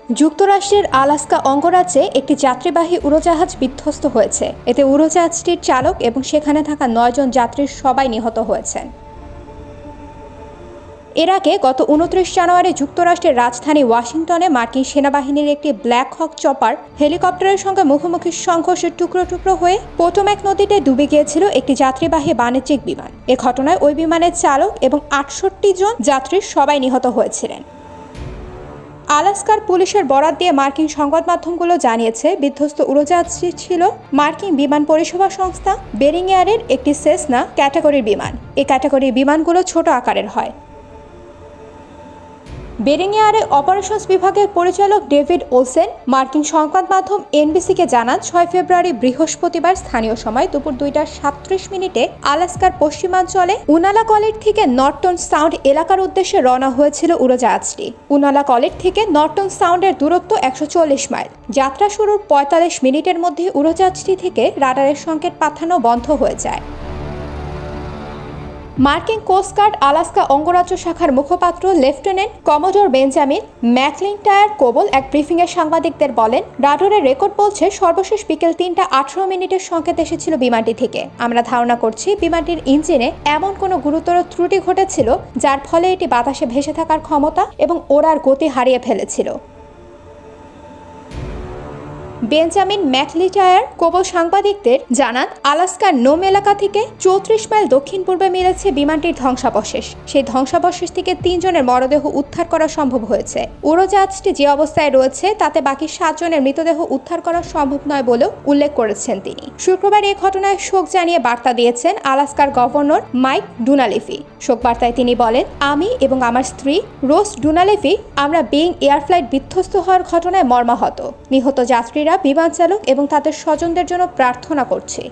যুক্তরাষ্ট্রের আলাস্কা অঙ্গরাজ্যে একটি যাত্রীবাহী উড়োজাহাজ বিধ্বস্ত হয়েছে। এতে উড়োজাহাজটির চালক এবং সেখানে থাকা ৯ জন যাত্রীর সবাই নিহত হয়েছেন। এর আগে গত ২৯ জানুয়ারি যুক্তরাষ্ট্রের রাজধানী ওয়াশিংটনে মার্কিন সেনাবাহিনীর একটি ব্ল্যাক হক চপার হেলিকপ্টারের সঙ্গে মুখোমুখি সংঘর্ষে টুকরো টুকরো হয়ে পোটোম্যাক নদীতে ডুবে গিয়েছিল একটি যাত্রীবাহী বাণিজ্যিক বিমান। এ ঘটনায় ওই বিমানের চালক এবং ৬৮ জন যাত্রীর সবাই নিহত হয়েছিলেন। আলাস্কার পুলিশের বরাত দিয়ে মার্কিন সংবাদ মাধ্যমগুলো জানিয়েছে, বিধ্বস্ত উড়োজাহাজটি ছিল মার্কিন বিমান পরিষেবা সংস্থা বেরিং এয়ারের একটি সেসনা ক্যাটাগরির বিমান। এই ক্যাটাগরির বিমানগুলো ছোট আকারের হয়। বেরিং এয়ারের অপারেশনস বিভাগের পরিচালক ডেভিড ওলসেন মার্কিন সংবাদ মাধ্যম এনবিসিকে জানান, ৬ ফেব্রুয়ারি বৃহস্পতিবার স্থানীয় সময় দুপুর ২:৩৭ আলাস্কার পশ্চিমাঞ্চলে উনালাকলেট থেকে নর্টন সাউন্ড এলাকার উদ্দেশ্যে রওনা হয়েছিল উড়োজাহাজটি। উনালাকলেট থেকে নর্টন সাউন্ডের দূরত্ব ১৪০ মাইল। যাত্রা শুরুর ৪৫ মিনিটের মধ্যে উড়োজাহাজটি থেকে রাডারের সংকেত পাঠানো বন্ধ হয়ে যায়। মার্কিন কোস্টগার্ড আলাস্কা অঙ্গরাজ্য শাখার মুখপাত্র লেফটেন্যান্ট কমোডর বেঞ্জামিন ম্যাকলিনটায়ার কোবল এক ব্রিফিংয়ে সাংবাদিকদের বলেন, রাডারের রেকর্ড বলছে সর্বশেষ বিকেল ৩:১৮ সংকেত এসেছিল বিমানটি থেকে। আমরা ধারণা করছি বিমানটির ইঞ্জিনে এমন কোনো গুরুতর ত্রুটি ঘটেছিল যার ফলে এটি বাতাসে ভেসে থাকার ক্ষমতা এবং ওড়ার গতি হারিয়ে ফেলেছিল। বেঞ্জামিন ম্যাকলিনটায়ার কোবল সাংবাদিকদের জানান, আলাস্কার নোম এলাকা থেকে ৩৪ মাইল দক্ষিণ পূর্বে মিলেছে বিমানটির ধ্বংসাবশেষ। সেই ধ্বংসাবশেষ থেকে ৩ জনের মরদেহ উদ্ধার করা সম্ভব হয়েছে। উড়োজাহাজটি যে অবস্থায় রয়েছে তাতে বাকি ৭ জনের মৃতদেহ উদ্ধার করা সম্ভব নয় বলেও উল্লেখ করেছেন তিনি। শুক্রবার এই ঘটনায় শোক জানিয়ে বার্তা দিয়েছেন আলাস্কার গভর্নর মাইক ডুনালেফি। শোক বার্তায় তিনি বলেন, আমি এবং আমার স্ত্রী রোজ ডুনালেফি আমরা বেইং এয়ার ফ্লাইট বিধ্বস্ত হওয়ার ঘটনায় মর্মাহত। নিহত যাত্রীরা, বিমান চালক এবং তাদের স্বজনদের জন্য প্রার্থনা করছি।